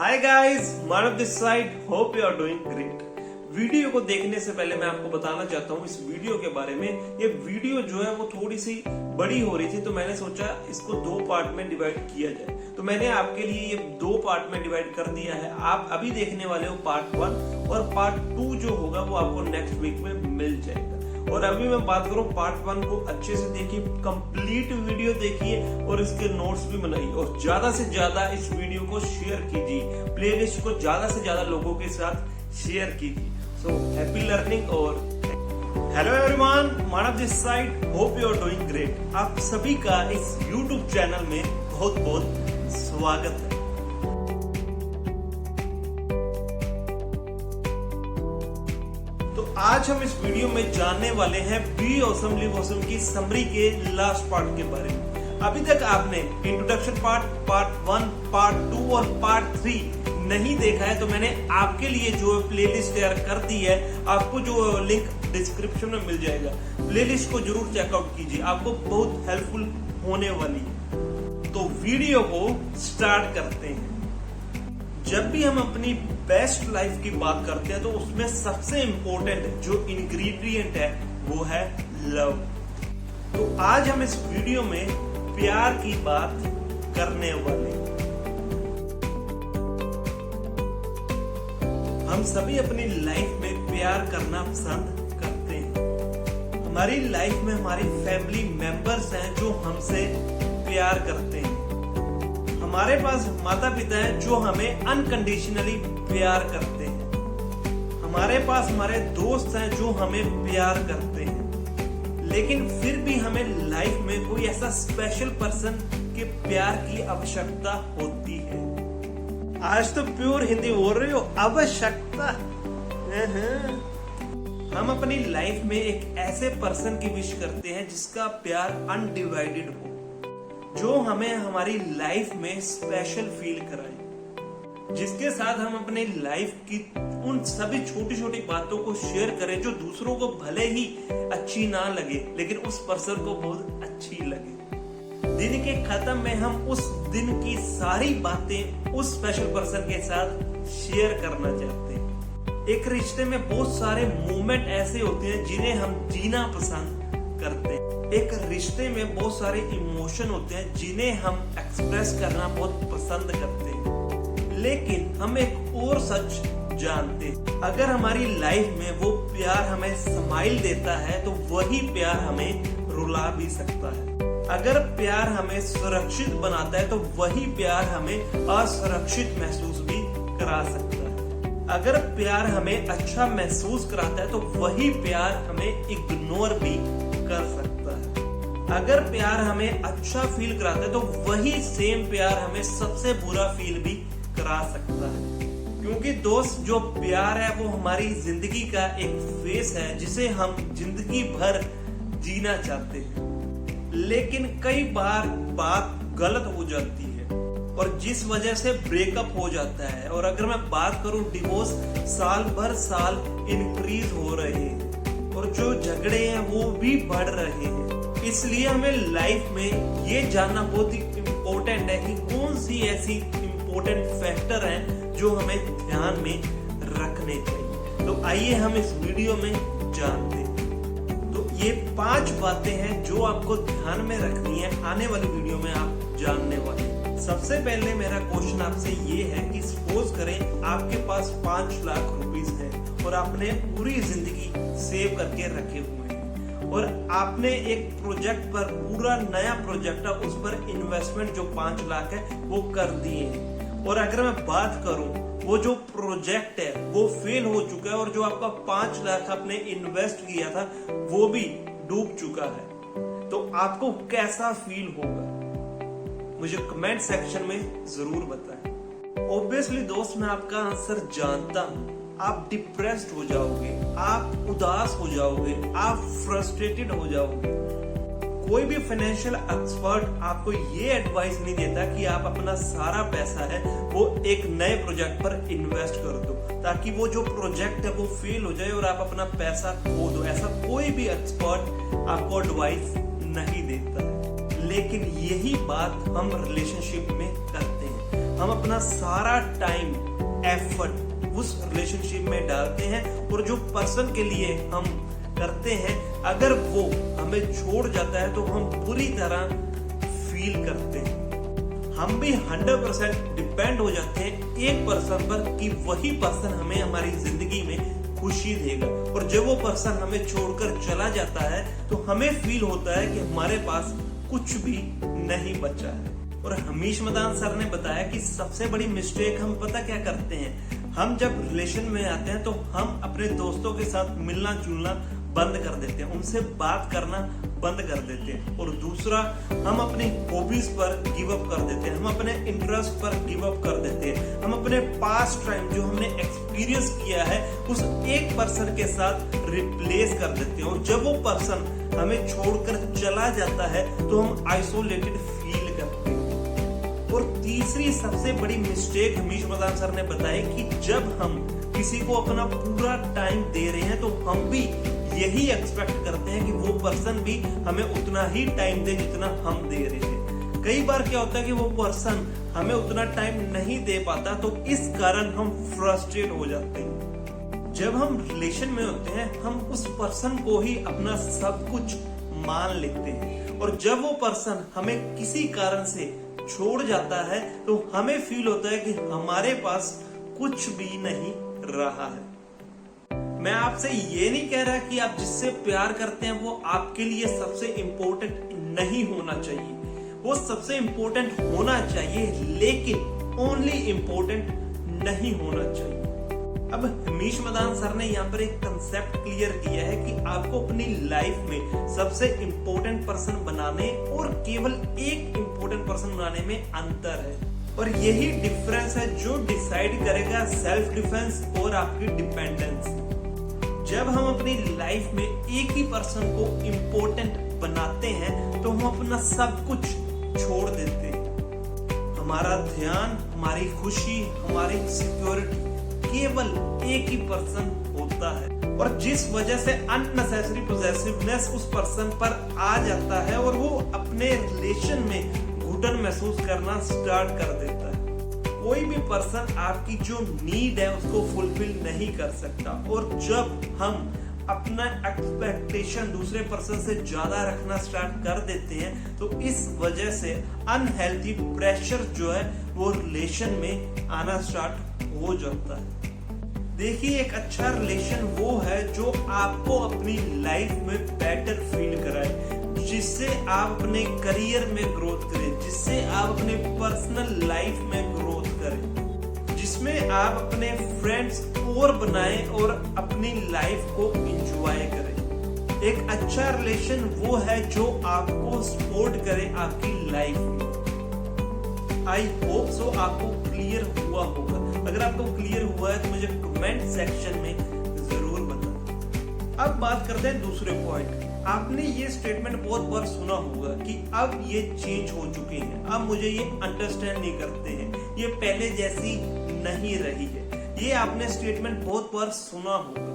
Hi guys, Manav this side, hope you are doing great. Video को देखने से पहले मैं आपको बताना चाहता हूँ इस वीडियो के बारे में। ये वीडियो जो है वो थोड़ी सी बड़ी हो रही थी, तो मैंने सोचा इसको दो पार्ट में डिवाइड किया जाए। तो मैंने आपके लिए ये दो पार्ट में डिवाइड कर दिया है। आप अभी देखने वाले हो पार्ट 1 और पार्ट 2 जो होगा वो आपको नेक्स्ट वीक में मिल जाएगा। और अभी मैं बात करूं पार्ट 1 को अच्छे से देखिए, कंप्लीट वीडियो देखिए और इसके नोट्स भी बनाइए और ज्यादा से ज्यादा इस वीडियो को शेयर कीजिए, प्लेलिस्ट को ज्यादा से ज्यादा लोगों के साथ शेयर कीजिए। So happy learning. और hello everyone, Manav this side, hope you are doing great. आप सभी का इस यूट्यूब चैनल में बहुत बहुत स्वागत है। आज हम इस वीडियो में जानने वाले हैं बी ऑसम लिव ऑसम की समरी के लास्ट पार्ट के बारे में। अभी तक आपने इंट्रोडक्शन पार्ट 1, पार्ट 2 और पार्ट 3 नहीं देखा है तो मैंने आपके लिए जो प्लेलिस्ट तैयार कर दी है। आपको जो लिंक डिस्क्रिप्शन में मिल जाएगा, प्लेलिस्ट को जरूर चेकआउट कीजिए, आपको बहुत हेल्पफुल होने वाली है। तो वीडियो को स्टार्ट करते हैं। जब भी हम अपनी बेस्ट लाइफ की बात करते हैं तो उसमें सबसे इंपॉर्टेंट जो इंग्रेडिएंट है वो है लव। तो आज हम इस वीडियो में प्यार की बात करने वाले हैं। हम सभी अपनी लाइफ में प्यार करना पसंद करते हैं। हमारी लाइफ में हमारी फैमिली मेंबर्स हैं जो हमसे प्यार करते हैं। हमारे पास माता पिता हैं जो हमें अनकंडीशनली प्यार करते हैं। हमारे पास हमारे दोस्त हैं जो हमें प्यार करते हैं। लेकिन फिर भी हमें लाइफ में कोई ऐसा स्पेशल पर्सन के प्यार की आवश्यकता होती है। आज तो प्योर हिंदी बोल रहे हो, आवश्यकता। हम अपनी लाइफ में एक ऐसे पर्सन की विश करते हैं जिसका प्यार अनडिवाइडेड हो, जो हमें हमारी लाइफ में स्पेशल फील कराए, जिसके साथ हम अपने लाइफ की उन सभी छोटी छोटी बातों को शेयर करें जो दूसरों को भले ही अच्छी ना लगे लेकिन उस पर्सन को बहुत अच्छी लगे। दिन के खत्म में हम उस दिन की सारी बातें उस स्पेशल पर्सन के साथ शेयर करना चाहते हैं। एक रिश्ते में बहुत सारे मोमेंट ऐसे होते हैं जिन्हें हम जीना पसंद करते हैं। एक रिश्ते में बहुत सारे इमोशन होते हैं जिन्हें हम एक्सप्रेस करना बहुत पसंद करते हैं। लेकिन हम एक और सच जानते हैं, अगर हमारी लाइफ में वो प्यार हमें स्माइल देता है तो वही प्यार हमें रुला भी सकता है। अगर प्यार हमें सुरक्षित बनाता है तो वही प्यार हमें असुरक्षित महसूस भी करा सकता है। अगर प्यार हमें अच्छा महसूस कराता है तो वही प्यार हमें इग्नोर भी कर सकता है। अगर प्यार हमें अच्छा फील कराता है तो वही सेम प्यार हमें सबसे बुरा फील भी करा सकता है। क्योंकि दोस्त, जो प्यार है वो हमारी जिंदगी का एक फेस है जिसे हम जिंदगी भर जीना चाहते हैं। लेकिन कई बार बात गलत हो जाती है और जिस वजह से ब्रेकअप हो जाता है। और अगर मैं बात करूं, डिवोर्स साल भर साल इंक्रीज हो रहे हैं और जो झगड़े हैं वो भी बढ़ रहे हैं। इसलिए हमें लाइफ में ये जानना बहुत ही इम्पोर्टेंट है कि कौन सी ऐसी इम्पोर्टेंट फैक्टर हैं जो हमें ध्यान में रखने चाहिए। तो आइए हम इस वीडियो में जानते हैं। तो ये 5 बातें हैं जो आपको ध्यान में रखनी है, आने वाली वीडियो में आप जानने वाले। सबसे पहले मेरा क्वेश्चन आपसे ये है कि सपोज करें आपके पास 5 लाख रुपीस है और आपने पूरी जिंदगी सेव करके रखे हुए हैं और आपने एक प्रोजेक्ट पर, पूरा नया प्रोजेक्ट है, उस पर इन्वेस्टमेंट जो 5 लाख है वो कर दिए हैं। और अगर मैं बात करूं, वो जो प्रोजेक्ट है वो फेल हो चुका है और जो आपका 5 लाख आपने इन्वेस्ट किया था वो भी डूब चुका है, तो आपको कैसा फील होगा? मुझे कमेंट सेक्शन में जरूर बताएं। ऑब्वियसली दोस्त, मैं आपका आंसर जानता हूं। आप डिप्रेस्ड हो जाओगे, आप उदास हो जाओगे, आप फ्रस्ट्रेटेड हो जाओगे। कोई भी फाइनेंशियल एक्सपर्ट आपको ये एडवाइस नहीं देता कि आप अपना सारा पैसा है वो एक नए प्रोजेक्ट पर इन्वेस्ट कर दो ताकि वो जो प्रोजेक्ट है वो फेल हो जाए और आप अपना पैसा खो दो। ऐसा कोई भी एक्सपर्ट आपको एडवाइस नहीं देता। लेकिन यही बात हम रिलेशनशिप में करते हैं। हम अपना सारा टाइम, एफर्ट उस रिलेशनशिप में डालते हैं और जो पर्सन के लिए हम करते हैं, अगर वो हमें छोड़ जाता है तो हम बुरी तरह फील करते हैं। हम भी 100% डिपेंड हो जाते हैं एक पर्सन पर कि वही पर्सन हमें हमारी जिंदगी में खुशी देगा, और जब वो पर्सन हमें छोड़कर चला जाता है तो हमें फील होता है कि हमारे पास कुछ भी नहीं बचा है। और हमीश मदान सर ने बताया कि सबसे बड़ी मिस्टेक हम पता क्या करते हैं, हम जब रिलेशन में आते हैं तो हम अपने दोस्तों के साथ मिलना जुलना बंद कर देते हैं, उनसे बात करना बंद कर देते हैं। और दूसरा, हम अपनी हॉबीज पर गिव अप कर देते हैं, हम अपने इंटरेस्ट पर गिव अप कर देते हैं, हम अपने पास्ट टाइम जो हमने एक्सपीरियंस किया है उस एक पर्सन के साथ रिप्लेस कर देते हैं। और जब वो पर्सन हमें छोड़कर चला जाता है तो हम आइसोलेटेड फील करते हैं। और तीसरी सबसे बड़ी मिस्टेक हमीश मदान सर ने बताई कि जब हम किसी को अपना पूरा टाइम दे रहे हैं तो हम भी यही एक्सपेक्ट करते हैं कि वो पर्सन भी हमें उतना ही टाइम दे जितना हम दे रहे हैं। कई बार क्या होता है कि वो पर्सन हमें उतना टाइम नहीं दे पाता, तो इस कारण हम फ्रस्ट्रेट हो जाते हैं। जब हम रिलेशन में होते हैं हम उस पर्सन को ही अपना सब कुछ मान लेते हैं, और जब वो पर्सन हमें किसी कारण से छोड़ जाता है तो हमें फील होता है कि हमारे पास कुछ भी नहीं रहा है। मैं आपसे ये नहीं कह रहा कि आप जिससे प्यार करते हैं वो आपके लिए सबसे इम्पोर्टेंट नहीं होना चाहिए, वो सबसे इम्पोर्टेंट होना चाहिए, लेकिन ओनली इम्पोर्टेंट नहीं होना चाहिए। अब हमीश मदान सर ने यहाँ पर एक कंसेप्ट क्लियर किया है कि आपको अपनी लाइफ में सबसे इम्पोर्टेंट पर्सन बनाने और केवल एक इम्पोर्टेंट पर्सन बनाने में अंतर है, और यही डिफरेंस है जो डिसाइड करेगा सेल्फ डिफेंस और आपकी डिपेंडेंस। जब हम अपनी लाइफ में एक ही पर्सन को इम्पोर्टेंट बनाते हैं तो हम अपना सब कुछ छोड़ देते हैं। हमारा ध्यान, हमारी खुशी, हमारी सिक्योरिटी केवल एक ही पर्सन होता है, और जिस वजह से अननेसेसरी पॉसेसिवनेस उस पर्सन पर आ जाता है और वो अपने रिलेशन में घुटन महसूस करना स्टार्ट कर देता है। कोई भी पर्सन आपकी जो नीड है उसको फुलफिल नहीं कर सकता, और जब हम अपना एक्सपेक्टेशन दूसरे पर्सन से ज्यादा रखना स्टार्ट कर देते हैं तो इस वजह से अनहेल्थी प्रेशर जो है वो रिलेशन में आना स्टार्ट हो जाता है। देखिए, एक अच्छा रिलेशन वो है जो आपको अपनी लाइफ में बेटर फील कराए, जिससे आप अपने करियर में ग्रोथ करें, जिससे आप अपने पर्सनल लाइफ में ग्रोथ करें, जिसमें आप अपने फ्रेंड्स और बनाएं और अपनी लाइफ को एंजॉय करें। एक अच्छा रिलेशन वो है जो आपको सपोर्ट करे आपकी लाइफ में। आई होप सो आपको क्लियर हुआ होगा। अगर आपको क्लियर हुआ है तो मुझे कमेंट सेक्शन में जरूर बताएं। अब बात करते हैं दूसरे पॉइंट। आपने ये स्टेटमेंट बहुत बार सुना होगा कि अब ये चेंज हो चुके हैं, अब मुझे ये अंडरस्टैंड नहीं करते हैं, ये पहले जैसी नहीं रही है। ये आपने स्टेटमेंट बहुत बार सुना होगा,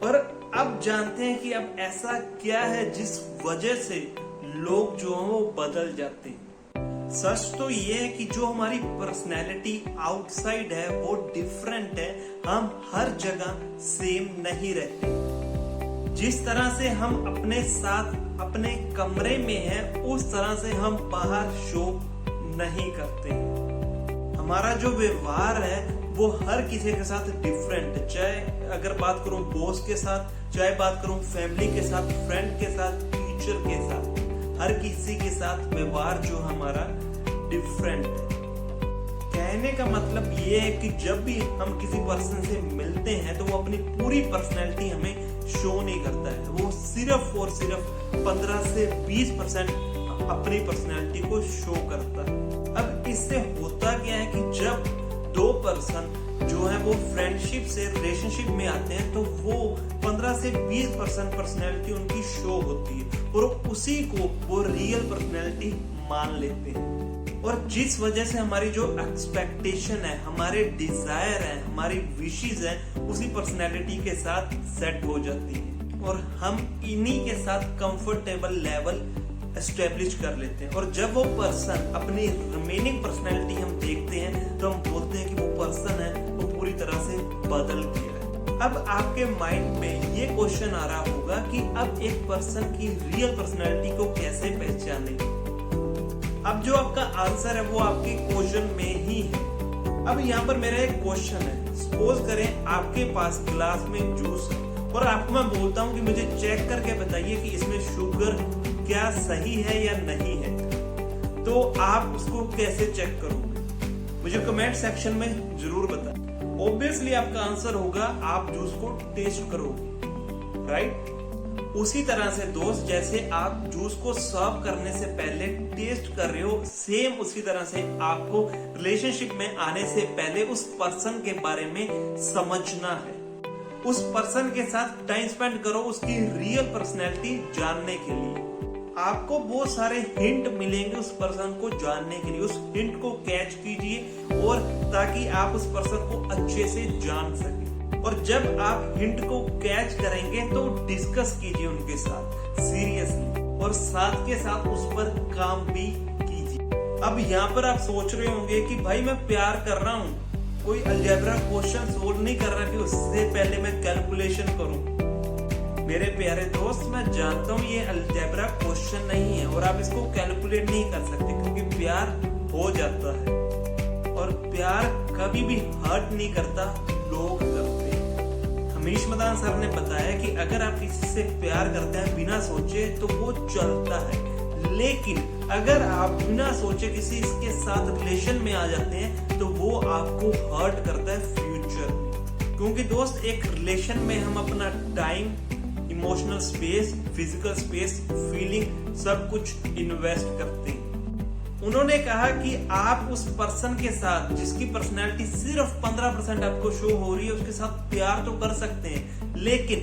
पर अब जानते हैं कि अब ऐसा क्या है जिस वजह से लोग जो हैं वो बदल जाते हैं। सच तो ये है कि जो हमारी पर्सनैलिटी आउटसाइड है वो डिफरेंट है, हम हर जगह सेम नहीं रहते। जिस तरह से हम अपने साथ अपने कमरे में हैं उस तरह से हम बाहर शो नहीं करते। हमारा जो व्यवहार है वो हर किसी के साथ डिफरेंट है, चाहे अगर बात करूं बॉस के साथ, चाहे बात करूं फैमिली के साथ, फ्रेंड के साथ, टीचर के साथ, हर किसी के साथ व्यवहार जो हमारा डिफरेंट है। कहने का मतलब ये है कि जब भी हम किसी पर्सन से मिलते हैं तो वो अपनी पूरी पर्सनैलिटी हमें शो नहीं करता है, वो सिर्फ और सिर्फ 15 से 20% अपनी पर्सनैलिटी को शो करता है। अब इससे होता क्या है कि जब दो पर्सन जो है वो फ्रेंडशिप से रिलेशनशिप में आते हैं तो वो 15 से 20% पर्सनैलिटी उनकी शो होती है और उसी को वो रियल पर्सनैलिटी मान लेते हैं, और जिस वजह से हमारी जो एक्सपेक्टेशन है, हमारे डिजायर है, हमारी विशेस है उसी पर्सनैलिटी के साथ सेट हो जाती है और हम इन्हीं के साथ कंफर्टेबल लेवल एस्टेब्लिश कर लेते हैं। और जब वो पर्सन अपनी रिमेनिंग पर्सनैलिटी हम देखते हैं तो हम बोलते हैं कि वो पर्सन है वो पूरी तरह से बदल गया है। अब आपके माइंड में ये क्वेश्चन आ रहा होगा कि अब एक पर्सन की रियल पर्सनैलिटी को कैसे पहचाने। अब जो आपका आंसर है वो आपके क्वेश्चन में ही है। अब यहाँ पर मेरा एक क्वेश्चन है, सपोज करें आपके पास ग्लास में जूस है और आपको मैं बोलता हूँ कि मुझे चेक करके बताइए कि इसमें शुगर क्या सही है या नहीं है, तो आप उसको कैसे चेक करोगे? मुझे कमेंट सेक्शन में जरूर बताएं। ऑब्वियसली आपका आंसर होगा आप जूस को टेस्ट करोगे, राइट? उसी तरह से दोस्त, जैसे आप जूस को सर्व करने से पहले टेस्ट कर रहे हो, सेम उसी तरह से आपको रिलेशनशिप में आने से पहले उस पर्सन के बारे में समझना है। उस पर्सन के साथ टाइम स्पेंड करो उसकी रियल पर्सनैलिटी जानने के लिए। आपको बहुत सारे हिंट मिलेंगे उस पर्सन को जानने के लिए। उस हिंट को कैच कीजिए और ताकि आप उस पर्सन को अच्छे से जान सके। और जब आप हिंट को कैच करेंगे तो डिस्कस कीजिए उनके साथ सीरियसली, और साथ के साथ उस पर काम भी कीजिए। अब यहाँ पर आप सोच रहे होंगे कि भाई मैं प्यार कर रहा हूँ, कोई अलजेब्रा क्वेश्चन सोल्व नहीं कर रहा कि उससे पहले मैं कैलकुलेशन करूँ। मेरे प्यारे दोस्त, मैं जानता हूँ ये अलजेब्रा क्वेश्चन नहीं है और आप इसको कैलकुलेट नहीं कर सकते, क्योंकि प्यार हो जाता है और प्यार कभी भी हर्ट नहीं करता, लोग करते। हमीश मदान सर ने बताया कि अगर आप किसी से प्यार करते हैं बिना सोचे तो वो चलता है, लेकिन अगर आप बिना सोचे किसी के साथ रिलेशन में आ जाते हैं तो वो आपको हर्ट करता है फ्यूचर में। क्योंकि दोस्त, एक रिलेशन में हम अपना time, emotional space, physical space, feeling सब कुछ इन्वेस्ट करते हैं। उन्होंने कहा कि आप उस पर्सन के साथ जिसकी पर्सनैलिटी सिर्फ 15% आपको शो हो रही है उसके साथ प्यार तो कर सकते हैं, लेकिन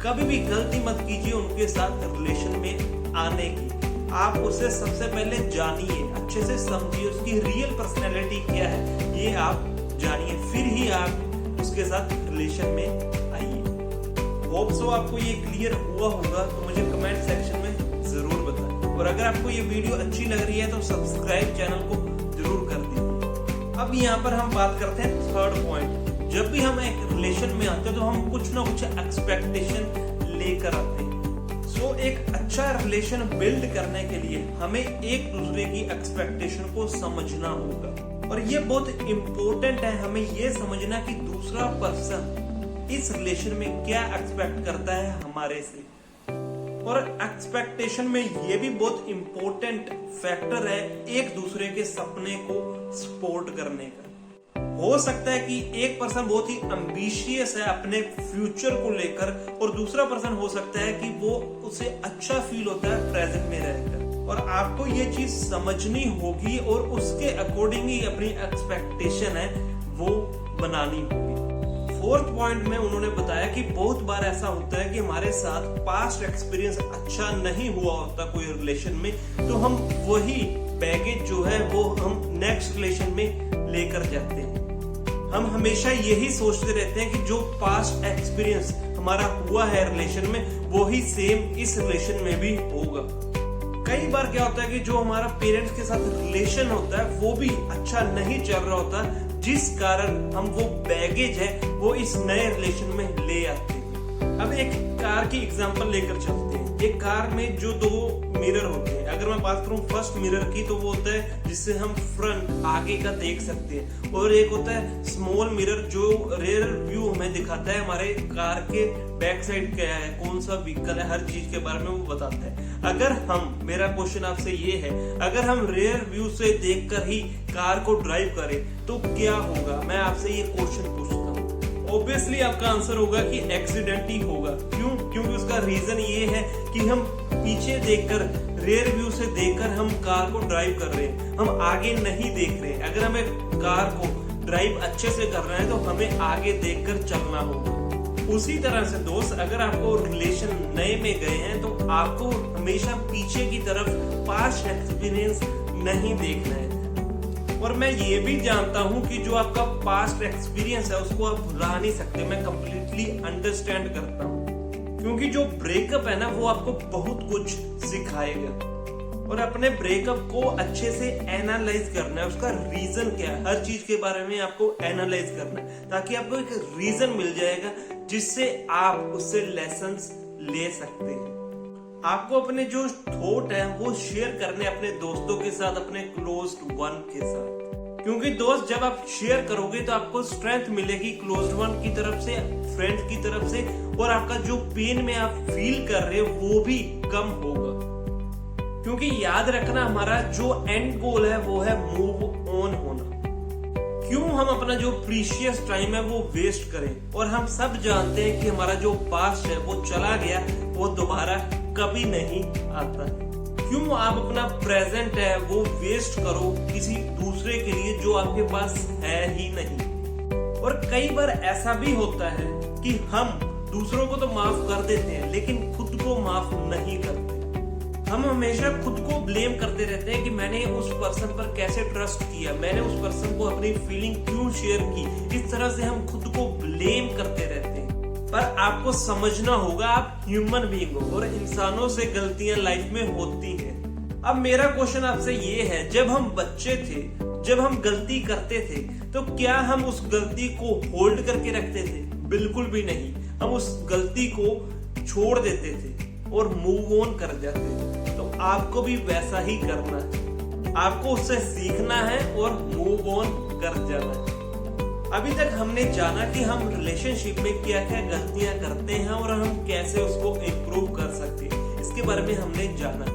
कभी भी गलती मत कीजिए उनके साथ रिलेशन में आने की। आप उसे सबसे पहले जानिए, अच्छे से समझिए उसकी रियल पर्सनैलिटी क्या है, ये आप जानिए, फिर ही आप उसके साथ रिलेशन में आइए। होप सो आपको ये क्लियर हुआ होगा, तो मुझे कमेंट सेक्शन में जरूर बताएं। और अगर आपको ये वीडियो अच्छी लग रही है तो सब्सक्राइब चैनल को जरूर कर दीजिए। अब यहाँ पर हम बात करते हैं थर्ड पॉइंट। जब भी हम एक रिलेशन में आते हैं तो हम कुछ ना कुछ एक्सपेक्टेशन लेकर आते हैं। सो एक अच्छा रिलेशन बिल्ड करने के लिए हमें एक दूसरे की एक्सपेक्टेशन को समझना होगा। और ये बहुत इम्पोर्टेंट है हमें ये समझना कि दूसरा पर्सन इस रिलेशन में क्या एक्सपेक्ट करता है हमारे से। और एक्सपेक्टेशन में ये भी बहुत इंपॉर्टेंट फैक्टर है एक दूसरे के सपने को सपोर्ट करने का। हो सकता है कि एक पर्सन बहुत ही एम्बिशियस है अपने फ्यूचर को लेकर, और दूसरा पर्सन हो सकता है कि वो उसे अच्छा फील होता है प्रेजेंट में रहकर। और आपको ये चीज समझनी होगी और उसके अकॉर्डिंग ही अपनी एक्सपेक्टेशन है वो बनानी होगी। फोर्थ पॉइंट में उन्होंने बताया कि बहुत बार ऐसा होता है कि हमारे साथ पास्ट एक्सपीरियंस अच्छा नहीं हुआ होता कोई रिलेशन में, तो हम वही बैगेज जो है वो हम नेक्स्ट रिलेशन में लेकर जाते हैं। हम हमेशा यही सोचते रहते हैं कि जो पास्ट एक्सपीरियंस हमारा हुआ है रिलेशन में वही सेम इस रिलेशन में भी होगा। कई बार क्या होता है कि जो हमारा पेरेंट्स के साथ रिलेशन होता है वो भी अच्छा नहीं चल रहा होता, जिस कारण हम वो बैगेज है वो इस नए रिलेशन में ले आते हैं। अब एक कार की एग्जांपल लेकर चलते हैं। एक कार में जो दो मिरर होते हैं, अगर मैं बात करूं फर्स्ट मिरर की तो वो होता है जिससे हम फ्रंट आगे का देख सकते हैं, और एक होता है स्मॉल मिरर जो रेयर व्यू हमें दिखाता है हमारे कार के बैक साइड क्या है, कौन सा व्हीकल है, हर चीज के बारे में वो बताता है। अगर हम, मेरा क्वेश्चन आपसे ये है, अगर हम रेयर व्यू से देखकर ही कार को ड्राइव करें तो क्या होगा? मैं आपसे ये क्वेश्चन पूछता हूँ। ऑब्वियसली आपका आंसर होगा कि एक्सीडेंट ही होगा। क्यों? क्योंकि उसका रीजन ये है कि हम पीछे देखकर, रेयर व्यू से देखकर हम कार को ड्राइव कर रहे हैं, हम आगे नहीं देख रहे हैं। अगर हमें कार को ड्राइव अच्छे से करना है तो हमें आगे देखकर चलना होगा। उसी तरह से दोस्त, अगर आपको रिलेशन नए में गए हैं तो आपको हमेशा पीछे की तरफ पास्ट एक्सपीरियंस नहीं देखना है। और मैं ये भी जानता हूं कि जो आपका पास्ट एक्सपीरियंस है उसको आप भुला नहीं सकते, मैं कंप्लीटली अंडरस्टैंड करता हूं, क्योंकि जो ब्रेकअप है ना वो आपको बहुत कुछ सिखाएगा। और अपने ब्रेकअप को अच्छे से एनालाइज करना है, उसका रीजन क्या है, हर चीज के बारे में आपको एनालाइज करना है, ताकि आपको एक रीजन मिल जाएगा जिससे आप उससे लेसन्स ले सकते हैं। आपको अपने जो थॉट है वो शेयर करने अपने दोस्तों के साथ, अपने क्लोज वन के साथ, क्योंकि दोस्त जब आप शेयर करोगे तो आपको स्ट्रेंथ मिलेगी क्लोज वन की तरफ से, फ्रेंड की तरफ से, और आपका जो पेन में आप फील कर रहे हो वो भी कम होगा। क्योंकि याद रखना, हमारा जो एंड गोल है वो है मूव ऑन होना। क्यों हम अपना जो प्रीशियस टाइम है वो वेस्ट करें, और हम सब जानते हैं कि हमारा जो पास्ट है वो चला गया, वो दोबारा कभी नहीं आता। क्यों आप अपना प्रेजेंट है वो वेस्ट करो किसी दूसरे के लिए जो आपके पास है ही नहीं। और कई बार ऐसा भी होता है कि हम दूसरों को तो माफ कर देते हैं लेकिन खुद को माफ नहीं करते। हम हमेशा खुद को ब्लेम करते रहते हैं कि मैंने उस पर्सन पर कैसे ट्रस्ट किया, मैंने उस पर्सन को अपनी फीलिंग क्यों शेयर की। इस तरह से हम खुद को ब्लेम करते रहते हैं। पर आपको समझना होगा, आप ह्यूमन बीइंग हो और इंसानों से गलतियां लाइफ में होती हैं। अब मेरा क्वेश्चन आपसे ये है, जब हम बच्चे थे, जब हम गलती करते थे, तो क्या हम उस गलती को होल्ड करके रखते थे? बिल्कुल भी नहीं। हम उस गलती को छोड़ देते थे और मूव ऑन कर जाते थे। तो आपको भी वैसा ही करना है, आपको उससे सीखना है और मूव ऑन कर जाना है। अभी तक हमने जाना कि हम रिलेशनशिप में क्या क्या गलतियां करते हैं और हम कैसे उसको इम्प्रूव कर सकते हैं, इसके बारे में हमने जाना।